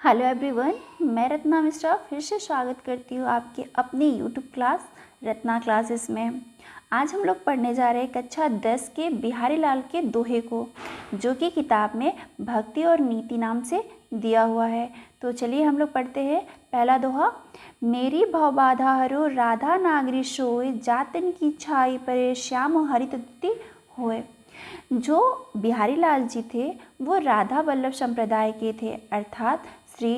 Hello everyone, मैं रत्ना मिश्रा फिर से स्वागत करती हूँ आपके अपनी यूट्यूब क्लास रत्ना क्लासेस में। आज हम लोग पढ़ने जा रहे हैं कक्षा 10 के बिहारी लाल के दोहे को, जो कि किताब में भक्ति और नीति नाम से दिया हुआ है। तो चलिए हम लोग पढ़ते हैं पहला दोहा। मेरी भवबाधा हरो राधा नागरी सोय, जातन की छाई परे श्याम हरित दुति होय। जो बिहारी लाल जी थे वो राधा वल्लभ संप्रदाय के थे, अर्थात श्री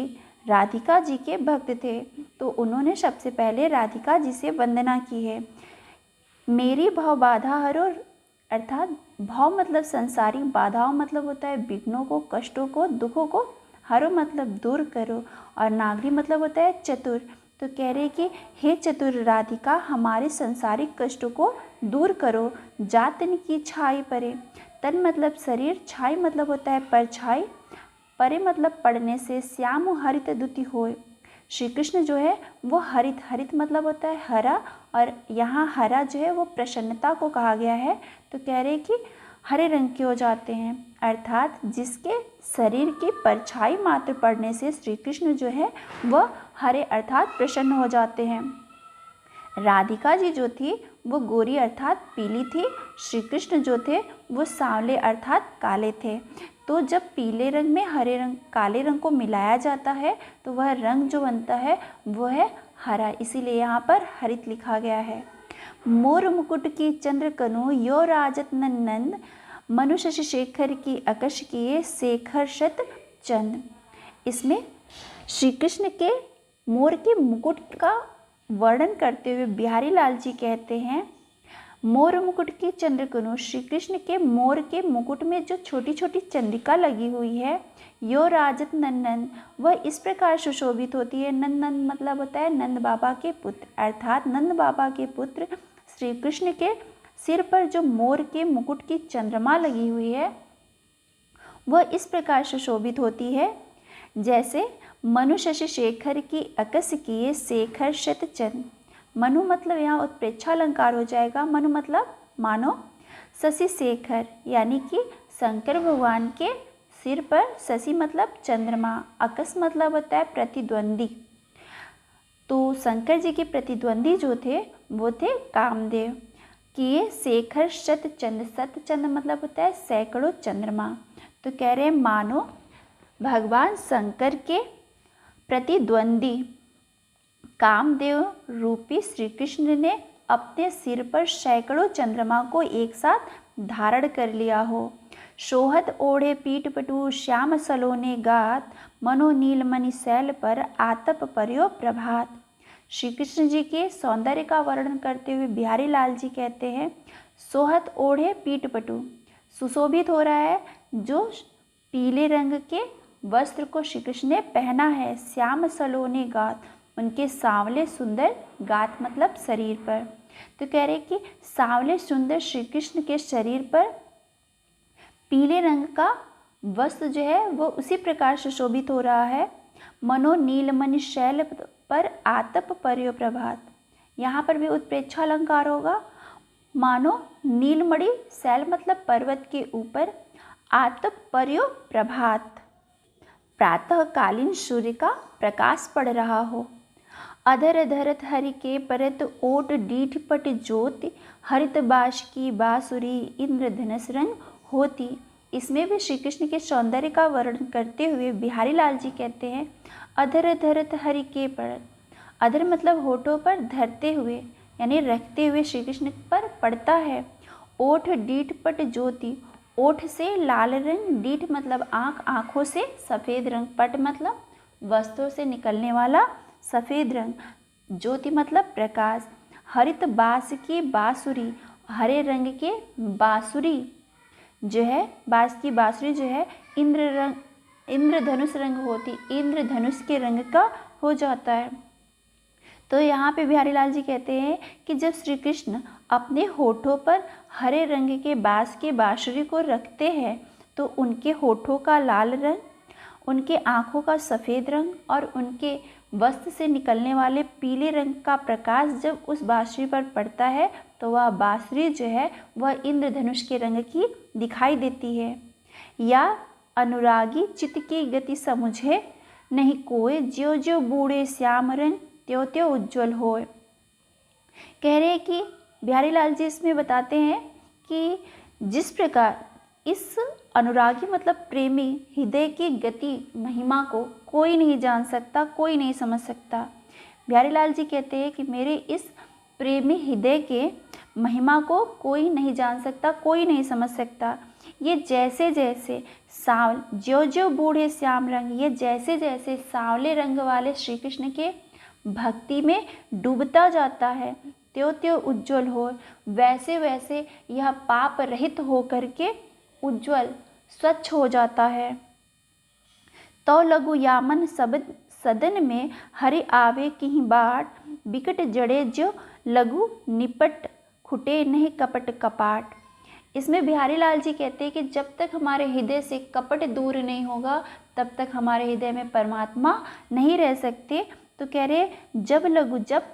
राधिका जी के भक्त थे। तो उन्होंने सबसे पहले राधिका जी से वंदना की है। मेरी भव बाधा हरो, अर्थात भव मतलब संसारिक, बाधाओं मतलब होता है विघ्नों को, कष्टों को, दुखों को, हरो मतलब दूर करो, और नागरी मतलब होता है चतुर। तो कह रहे कि हे चतुर राधिका, हमारे संसारिक कष्टों को दूर करो। जातन की छाई परे, तन मतलब शरीर, छाई मतलब होता है परछाई, परे मतलब पढ़ने से, श्याम हरित दुति होय। श्री कृष्ण जो है वो हरित, हरित मतलब होता है हरा, और यहाँ हरा जो है वो प्रसन्नता को कहा गया है। तो कह रहे कि हरे रंग के हो जाते हैं, अर्थात जिसके शरीर की परछाई मात्र पड़ने से श्री कृष्ण जो है वह हरे अर्थात प्रसन्न हो जाते हैं। राधिका जी जो थी वो गोरी अर्थात पीली थी, श्री कृष्ण जो थे वो सांवले अर्थात काले थे। तो जब पीले रंग में हरे रंग, काले रंग को मिलाया जाता है तो वह रंग जो बनता है वो है हरा, इसीलिए यहाँ पर हरित लिखा गया है। मोर मुकुट की चंद्र कनु, यो राजत नंद, मनुष्य शेखर की अकश किए, शेखर शत चंद। इसमें श्री कृष्ण के मोर के मुकुट का वर्णन करते हुए बिहारी लाल जी कहते हैं, मोर मुकुट की चंद्रकनु, श्री कृष्ण के मोर के मुकुट में जो छोटी छोटी चंद्रिका लगी हुई है, यो राजत नंदन, वह इस प्रकार सुशोभित होती है। नंदन मतलब होता है नंद बाबा के पुत्र, अर्थात नंद बाबा के पुत्र श्री कृष्ण के सिर पर जो मोर के मुकुट की चंद्रमा लगी हुई है वह इस प्रकार सुशोभित होती है जैसे मनुष्य शेखर की अकस किए, शेखर शत चंद। मनु मतलब यहाँ उत्प्रेक्षा अलंकार हो जाएगा, मनु मतलब मानो, शशि शेखर यानी कि शंकर भगवान के सिर पर, शशि मतलब चंद्रमा, अकस मतलब होता है प्रतिद्वंदी। तो शंकर जी के प्रतिद्वंदी जो थे वो थे कामदेव। किए शेखर शत चंद, शत चंद मतलब होता है सैकड़ों चंद्रमा। तो कह रहे हैं मानो भगवान शंकर के प्रतिद्वंदी कामदेव रूपी श्री कृष्ण ने अपने सिर पर सैकड़ों चंद्रमा को एक साथ धारण कर लिया हो। शोहत ओढ़े पीठ पटु, श्याम सलोने गात, मनो नील मणि शैल पर, आतप पर्यो प्रभात। श्री कृष्ण जी के सौंदर्य का वर्णन करते हुए बिहारी लाल जी कहते हैं, सोहत ओढ़े पीठ पटु, सुशोभित हो रहा है जो पीले रंग के वस्त्र को श्री कृष्ण ने पहना है। श्याम सलोने गात, उनके सांवले सुंदर, गात मतलब शरीर पर। तो कह रहे कि सांवले सुंदर श्री कृष्ण के शरीर पर पीले रंग का वस्त्र जो है वो उसी प्रकार सुशोभित हो रहा है। मनो नीलमणि शैल पर, आतप पर्यो प्रभात, यहाँ पर भी उत्प्रेक्षा अलंकार होगा। मानो नीलमणि शैल मतलब पर्वत के ऊपर, आतप पर्यो प्रभात, प्रातःकालीन सूर्य का प्रकाश पड़ रहा हो। अधर धरत हरि के परत, ओट डीठ पट ज्योति, हरित बाश की बांसुरी, इंद्रधनुष रंग होती। इसमें भी श्री कृष्ण के सौंदर्य का वर्णन करते हुए बिहारी लाल जी कहते हैं, अधर धरत हरि के परत, अधर मतलब होठों पर धरते हुए यानी रखते हुए श्री कृष्ण पर पड़ता है। ओठ डीठ पट ज्योति, ओठ से लाल रंग, डीठ मतलब आँख, आँखों से सफ़ेद रंग, पट मतलब वस्त्रों से निकलने वाला सफ़ेद रंग, ज्योति मतलब प्रकाश, हरित बास की बांसुरी, हरे रंग के बांसुरी जो है, बांस की बांसुरी जो है इंद्रधनुष रंग होती, इंद्रधनुष के रंग का हो जाता है। तो यहाँ पे बिहारी लाल जी कहते हैं कि जब श्री कृष्ण अपने होठों पर हरे रंग के बांस के बांसुरी को रखते हैं तो उनके होठों का लाल रंग, उनके आँखों का सफ़ेद रंग और उनके वस्त्र से निकलने वाले पीले रंग का प्रकाश जब उस बांसुरी पर पड़ता है तो वह बांसुरी जो है वह इंद्रधनुष के रंग की दिखाई देती है। या अनुरागी चित्त की गति समुझे, नहीं कोय, ज्यो ज्यो बूढ़े श्याम रंग, त्यों त्यों उज्ज्वल होय। कह रहे हैं कि बिहारी लाल जी इसमें बताते हैं कि जिस प्रकार इस अनुरागी मतलब प्रेमी हृदय की गति महिमा को कोई नहीं जान सकता, कोई नहीं समझ सकता। बिहारी लाल जी कहते हैं कि मेरे इस प्रेमी हृदय के महिमा को कोई नहीं जान सकता, कोई नहीं समझ सकता। ये जैसे जैसे ज्यो ज्यो बूढ़े श्याम रंग, ये जैसे जैसे सांवले रंग वाले श्री कृष्ण के भक्ति में डूबता जाता है, त्यों त्यों उज्ज्वल हो, वैसे वैसे यह पाप रहित हो करके उज्ज्वल स्वच्छ हो जाता है। तो लघु यामन सदन में हरि आवे की बाट, बिकट जड़े जो लघु निपट, खुटे नहीं कपट कपाट। इसमें बिहारी लाल जी कहते हैं कि जब तक हमारे हृदय से कपट दूर नहीं होगा तब तक हमारे हृदय में परमात्मा नहीं रह सकते। तो कह रहे जब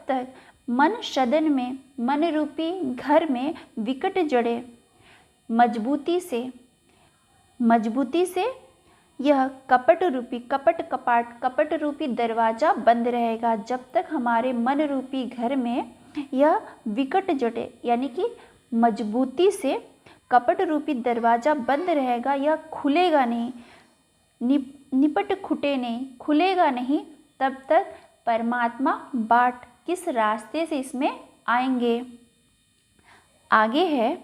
तक मन सदन में, मन रूपी घर में विकट जड़े मजबूती से यह कपट रूपी दरवाजा बंद रहेगा। जब तक हमारे मन रूपी घर में यह विकट जड़े यानी कि मजबूती से कपट रूपी दरवाजा बंद रहेगा, यह खुलेगा नहीं, निपट खुटे नहीं, खुलेगा नहीं, तब तक परमात्मा बाट किस रास्ते से इसमें आएंगे। आगे है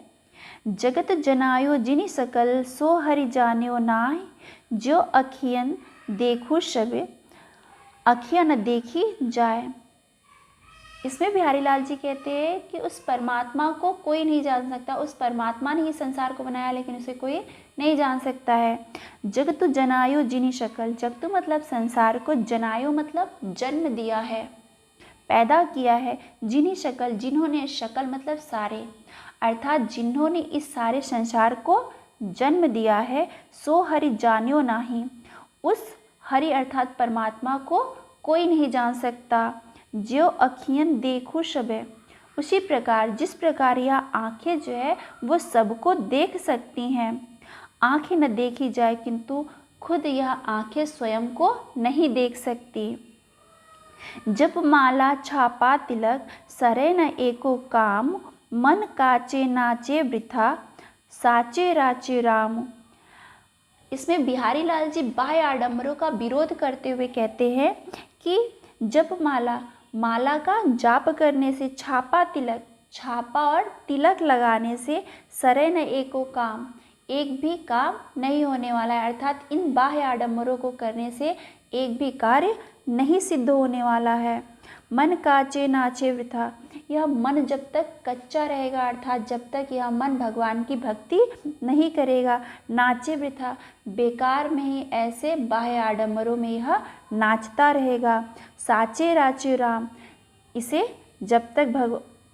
जगत जनायो जिनि सकल, सो हरि जान्यो नाहि, जो अखियन देखू शबे, अखियाँ न देखी जाए। इसमें बिहारी लाल जी कहते हैं कि उस परमात्मा को कोई नहीं जान सकता। उस परमात्मा ने इस संसार को बनाया लेकिन उसे कोई नहीं जान सकता है। जगतु जनायो जिनि शकल, जगतु मतलब संसार को, जनायो मतलब जन्म दिया है, पैदा किया है, जिनि शकल जिन्होंने, शकल मतलब सारे, अर्थात जिन्होंने इस सारे संसार को जन्म दिया है। सो हरि जान्यो नाही, उस हरि अर्थात परमात्मा को कोई नहीं जान सकता। जो अखियन देखू शबे, उसी प्रकार जिस प्रकार यह आँखें जो है वो सबको देख सकती हैं। आँखें न देखी जाए किंतु खुद यह आँखें स्वयं को नहीं देख सकती। जप माला छापा तिलक, सरे न एको काम, मन काचे नाचे वृथा, साचे राचे राम। इसमें बिहारी लाल जी बाह्य आडंबरों का विरोध करते हुए कहते हैं कि जप माला का जाप करने से, छापा तिलक, छापा और तिलक लगाने से, सरे न एको काम, एक भी काम नहीं होने वाला है। अर्थात इन बाह्य आडंबरों को करने से एक भी कार्य नहीं सिद्ध होने वाला है। मन काचे नाचे वृथा, यह मन जब तक कच्चा रहेगा अर्थात जब तक यह मन भगवान की भक्ति नहीं करेगा, नाचे वृथा, बेकार में ही ऐसे बाह्य आडंबरों में यह नाचता रहेगा। साचे राचे राम, इसे जब तक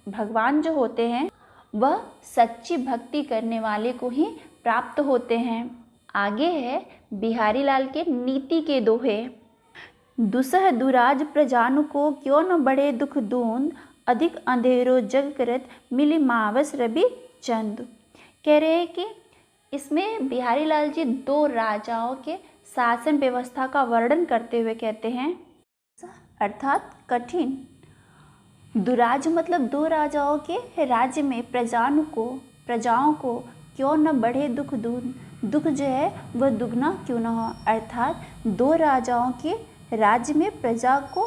भगवान जो होते हैं वह सच्ची भक्ति करने वाले को ही प्राप्त होते हैं। आगे है बिहारी लाल के नीति के दोहे। दुसह दुराज प्रजानु को, क्यों न बढ़े दुख दूंद, अधिक अंधेरो जग करत, मिली मावस रवि चंद। कह रहे हैं कि इसमें बिहारी लाल जी दो राजाओं के शासन व्यवस्था का वर्णन करते हुए कहते हैं, अर्थात कठिन। दुराज मतलब दो राजाओं के राज्य में प्रजाओं को क्यों न बढ़े दुख दूंद, दुख जो है वह दुगना क्यों न हो। अर्थात दो राजाओं के राज्य में प्रजा को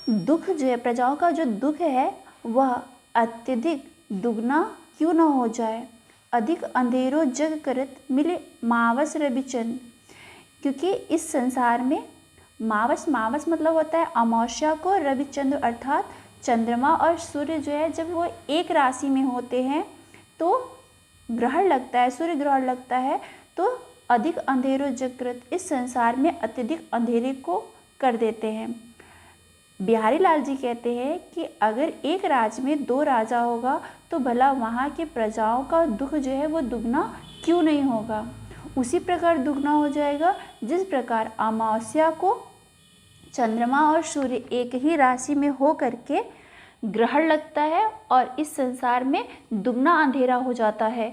दुख जो है, प्रजाओं का जो दुख है वह अत्यधिक दुगना क्यों न हो जाए। अधिक अंधेरों जग करत, मिले मावस रविचंद, क्योंकि इस संसार में मावस मतलब होता है अमावस्या को, रविचंद्र अर्थात चंद्रमा और सूर्य जो है जब वो एक राशि में होते हैं तो ग्रहण लगता है, सूर्य ग्रहण लगता है, तो अधिक अंधेरों जगृत, इस संसार में अत्यधिक अंधेरे को कर देते हैं। बिहारी लाल जी कहते हैं कि अगर एक राज्य में दो राजा होगा तो भला वहाँ के प्रजाओं का दुख जो है वो दुगना क्यों नहीं होगा। उसी प्रकार दुगना हो जाएगा जिस प्रकार अमावस्या को चंद्रमा और सूर्य एक ही राशि में हो करके ग्रहण लगता है और इस संसार में दुगना अंधेरा हो जाता है।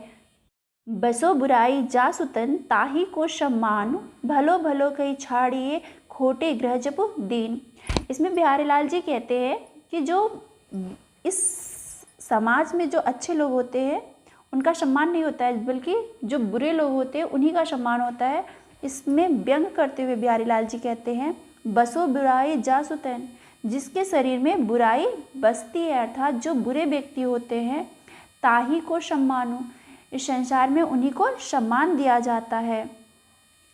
बसो बुराई जासुतन, ताही को सम्मान, भलो भलो कई छाड़िए, खोटे ग्रह जपु दीन। इसमें बिहारी लाल जी कहते हैं कि जो इस समाज में जो अच्छे लोग होते हैं उनका सम्मान नहीं होता है, बल्कि जो बुरे लोग होते हैं उन्हीं का सम्मान होता है। इसमें व्यंग करते हुए बिहारी लाल जी कहते हैं, बसो बुराई जासु तैन, जिसके शरीर में बुराई बसती है, अर्थात जो बुरे व्यक्ति होते हैं, ताही को सम्मानो, इस संसार में उन्हीं को सम्मान दिया जाता है।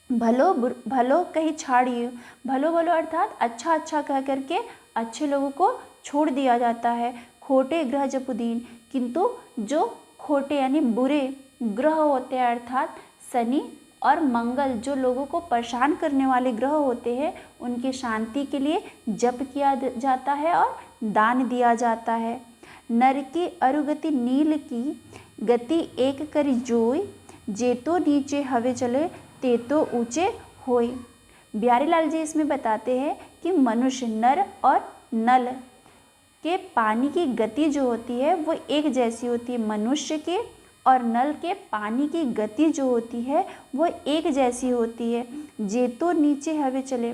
भलो भलो कहीं छाड़िए, भलो भलो अर्थात अच्छा अच्छा कह करके अच्छे लोगों को छोड़ दिया जाता है। खोटे ग्रह जपुदीन, किंतु जो खोटे यानी बुरे ग्रह होते हैं, अर्थात शनि और मंगल जो लोगों को परेशान करने वाले ग्रह होते हैं, उनकी शांति के लिए जप किया जाता है और दान दिया जाता है। नर की अरुगति नील की, गति एक करी जोई, जेतो नीचे हवे चले तेतो ऊंचे होई। बिहारी लाल जी इसमें बताते हैं कि मनुष्य, नर और नल के पानी की गति जो होती है वो एक जैसी होती है। मनुष्य के और नल के पानी की गति जो होती है वो एक जैसी होती है। जेतो नीचे हवे चले,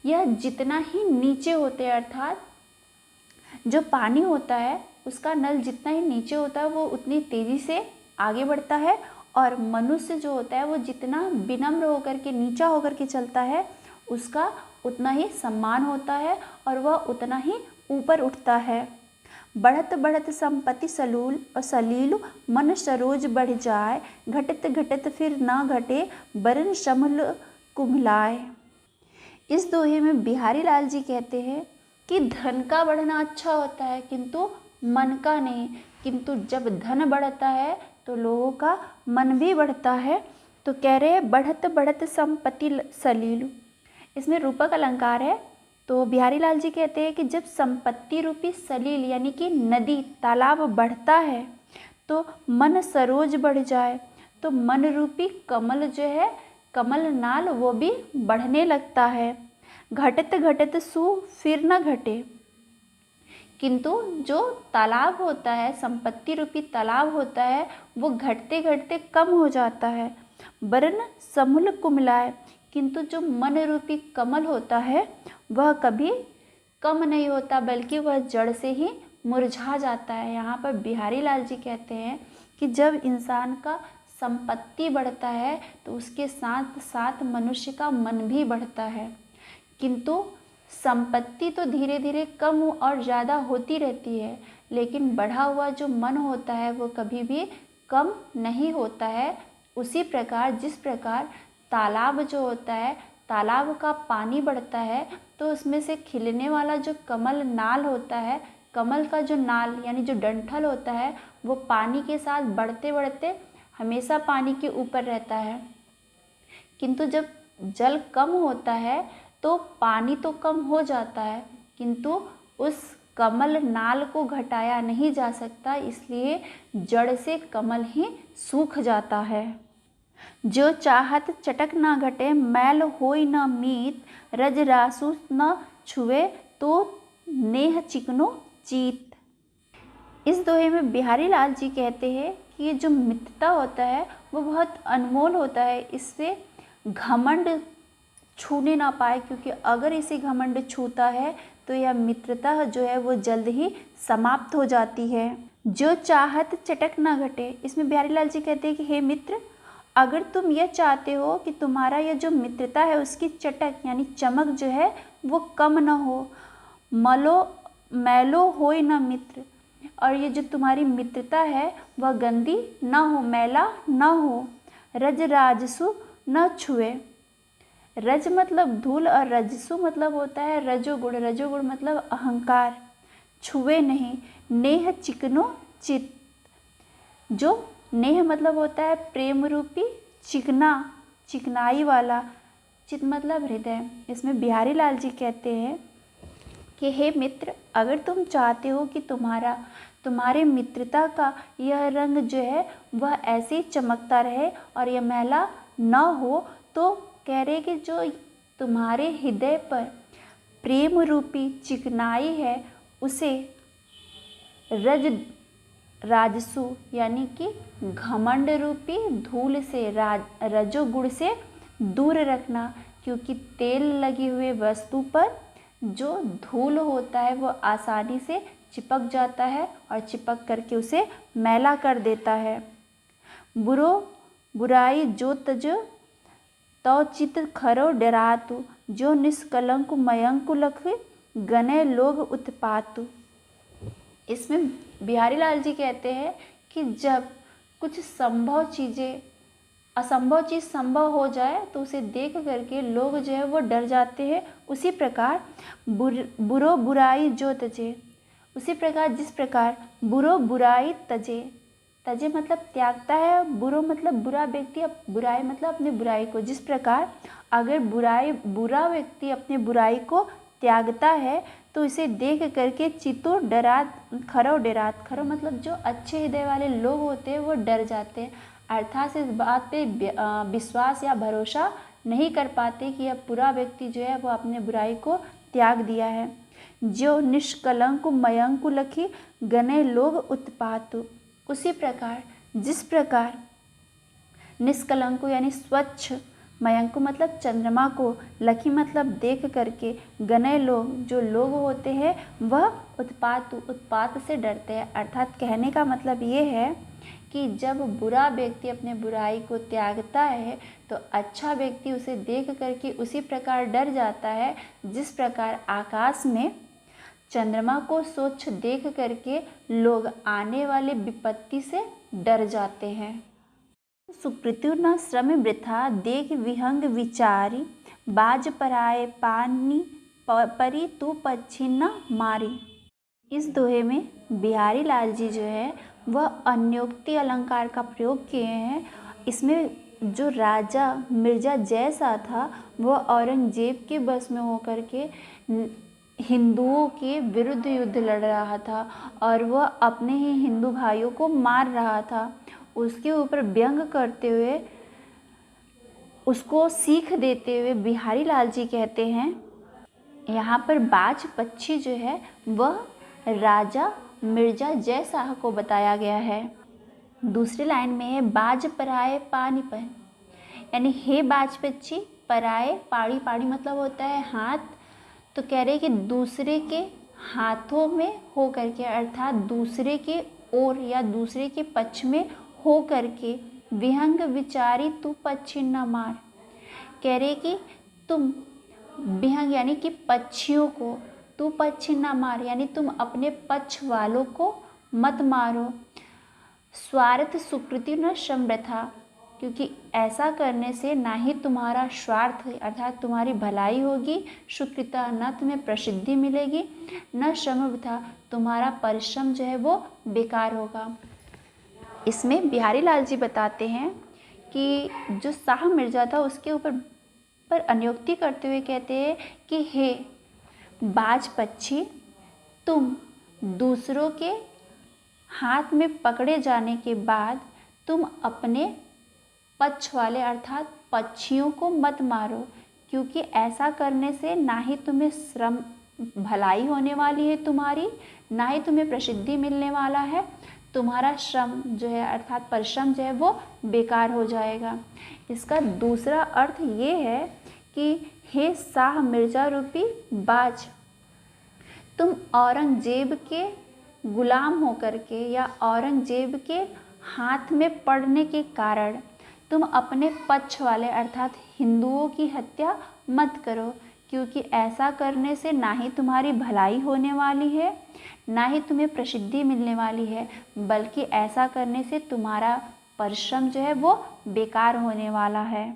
यह जितना ही नीचे होते हैं, अर्थात जो पानी होता है उसका नल जितना ही नीचे होता है वो उतनी तेज़ी से आगे बढ़ता है, और मनुष्य जो होता है वो जितना विनम्र होकर के नीचा होकर के चलता है उसका उतना ही सम्मान होता है और वह उतना ही ऊपर उठता है। बढ़त बढ़त संपत्ति सलूल और सलील, मन सरोज बढ़ जाए, घटत घटत फिर ना घटे, बरन शमल कुम्हलाए। इस दोहे में बिहारी लाल जी कहते हैं कि धन का बढ़ना अच्छा होता है किंतु मन का नहीं, किंतु जब धन बढ़ता है तो लोगों का मन भी बढ़ता है। तो कह रहे हैं बढ़त बढ़त संपत्ति सलील, इसमें रूपक अलंकार है। तो बिहारी लाल जी कहते हैं कि जब संपत्ति रूपी सलील यानी कि नदी तालाब बढ़ता है तो मन सरोज बढ़ जाए, तो मन रूपी कमल जो है, कमल नाल, वो भी बढ़ने लगता है। घटत घटत सु फिर न घटे, किंतु जो तालाब होता है, संपत्ति रूपी तालाब होता है, वो घटते घटते कम हो जाता है। बरन समूल कुमलाए, किंतु जो मन रूपी कमल होता है वह कभी कम नहीं होता, बल्कि वह जड़ से ही मुरझा जाता है। यहाँ पर बिहारी लाल जी कहते हैं कि जब इंसान का संपत्ति बढ़ता है तो उसके साथ साथ मनुष्य का मन भी बढ़ता है, किंतु संपत्ति तो धीरे धीरे कम और ज़्यादा होती रहती है, लेकिन बढ़ा हुआ जो मन होता है वो कभी भी कम नहीं होता है। उसी प्रकार जिस प्रकार तालाब जो होता है, तालाब का पानी बढ़ता है तो उसमें से खिलने वाला जो कमल नाल होता है, कमल का जो नाल यानी जो डंठल होता है, वो पानी के साथ बढ़ते बढ़ते हमेशा पानी के ऊपर रहता है। किंतु जब जल कम होता है तो पानी तो कम हो जाता है, किंतु उस कमल नाल को घटाया नहीं जा सकता, इसलिए जड़ से कमल ही सूख जाता है। जो चाहत चटक न घटे, मैल होई न मीत, रज रासु न छुए, तो नेह चिकनो चीत। इस दोहे में बिहारी लाल जी कहते हैं कि ये जो मित्रता होता है वो बहुत अनमोल होता है, इससे घमंड छूने ना पाए, क्योंकि अगर इसे घमंड छूता है तो यह मित्रता जो है वो जल्द ही समाप्त हो जाती है। जो चाहत चटक ना घटे, इसमें बिहारी लाल जी कहते हैं कि हे मित्र, अगर तुम यह चाहते हो कि तुम्हारा यह जो मित्रता है उसकी चटक यानी चमक जो है वो कम न हो, मैलो होए न मित्र, और ये जो तुम्हारी मित्रता है वह गंदी न हो, मैला न हो, रज राजसु न छुए। रज मतलब धूल और रजसु मतलब होता है रजोगुण, रजोगुण मतलब अहंकार, छुए नहीं। नेह चिकनो चित, जो नेह मतलब होता है प्रेम रूपी चिकना, चिकनाई वाला, चित मतलब हृदय। इसमें बिहारी लाल जी कहते हैं कि हे मित्र, अगर तुम चाहते हो कि तुम्हारे मित्रता का यह रंग जो है वह ऐसे ही चमकता रहे और यह मैला न हो, तो कह रहे कि जो तुम्हारे हृदय पर प्रेम रूपी चिकनाई है उसे राजसु यानी कि घमंड रूपी धूल से, रजोगुण से दूर रखना, क्योंकि तेल लगी हुई वस्तु पर जो धूल होता है वो आसानी से चिपक जाता है और चिपक करके उसे मैला कर देता है। बुरो बुराई जो तज तो चित खरो डरातु, जो निष्कलंक मयंक लख गने लोग उत्पातु। इसमें बिहारी लाल जी कहते हैं कि जब कुछ असंभव चीज़ संभव हो जाए तो उसे देख करके लोग जो है वो डर जाते हैं। उसी प्रकार बुरो बुराई जो तजे, उसी प्रकार जिस प्रकार बुरो बुराई तजे, तजे मतलब त्यागता है, बुरो मतलब बुरा व्यक्ति, बुराई मतलब अपने बुराई को। जिस प्रकार अगर बुरा व्यक्ति अपने बुराई को त्यागता है तो इसे देख करके चितो खरो डरात, खरो मतलब जो अच्छे हृदय वाले लोग होते हैं वो डर जाते हैं, अर्थात इस बात पे विश्वास या भरोसा नहीं कर पाते कि यह बुरा व्यक्ति जो है वो अपने बुराई को त्याग दिया है। जो निष्कलंक मयंक लखी गने लोग उत्पातु, उसी प्रकार जिस प्रकार निष्कलंक यानी स्वच्छ, मयंक मतलब चंद्रमा को, लखी मतलब देख करके, गने लोग जो लोग होते हैं वह उत्पात से डरते हैं। अर्थात कहने का मतलब ये है कि जब बुरा व्यक्ति अपने बुराई को त्यागता है तो अच्छा व्यक्ति उसे देख करके उसी प्रकार डर जाता है जिस प्रकार आकाश में चंद्रमा को स्वच्छ देख करके लोग आने वाले विपत्ति से डर जाते हैं। सुकृत्यु न श्रम वृथा देख विहंग विचारी, बाज पराए पानी परी तू पक्षी न मारी। इस दोहे में बिहारी लाल जी जो है वह अन्योक्ति अलंकार का प्रयोग किए हैं। इसमें जो राजा मिर्जा जैसा था वह औरंगजेब के बस में होकर के हिंदुओं के विरुद्ध युद्ध लड़ रहा था और वह अपने ही हिंदू भाइयों को मार रहा था। उसके ऊपर व्यंग करते हुए, उसको सीख देते हुए बिहारी लाल जी कहते हैं, यहाँ पर बाज पक्षी जो है वह राजा मिर्जा जय शाह को बताया गया है। दूसरी लाइन में है बाज पराए पानी पर, यानी हे बाज पक्षी, पराए पाड़ी, पाड़ी मतलब होता है हाथ, तो कह रहे कि दूसरे के हाथों में हो करके, अर्थात दूसरे के ओर या दूसरे के पक्ष में हो करके, विहंग विचारी तू पक्षी न मार। कह रहे कि तुम विहंग यानी कि पक्षियों को, तू पक्षी न मार यानी तुम अपने पक्ष वालों को मत मारो। स्वार्थ सुकृति न समृथा, क्योंकि ऐसा करने से ना ही तुम्हारा स्वार्थ अर्थात तुम्हारी भलाई होगी, सुकृता न तुम्हें प्रसिद्धि मिलेगी, न समृथा तुम्हारा परिश्रम जो है वो बेकार होगा। इसमें बिहारी लाल जी बताते हैं कि जो शाह मिर्जा था उसके ऊपर अन्योक्ति करते हुए कहते हैं कि हे बाज पक्षी, तुम दूसरों के हाथ में पकड़े जाने के बाद तुम अपने पक्ष वाले अर्थात पक्षियों को मत मारो, क्योंकि ऐसा करने से ना ही तुम्हें श्रम भलाई होने वाली है तुम्हारी, ना ही तुम्हें प्रसिद्धि मिलने वाला है, तुम्हारा श्रम जो है अर्थात परिश्रम जो है वो बेकार हो जाएगा। इसका दूसरा अर्थ ये है कि हे शाह मिर्जा रूपी बाज, तुम औरंगजेब के गुलाम होकर के या औरंगजेब के हाथ में पड़ने के कारण तुम अपने पक्ष वाले अर्थात हिंदुओं की हत्या मत करो, क्योंकि ऐसा करने से ना ही तुम्हारी भलाई होने वाली है, ना ही तुम्हें प्रसिद्धि मिलने वाली है, बल्कि ऐसा करने से तुम्हारा परिश्रम जो है वो बेकार होने वाला है।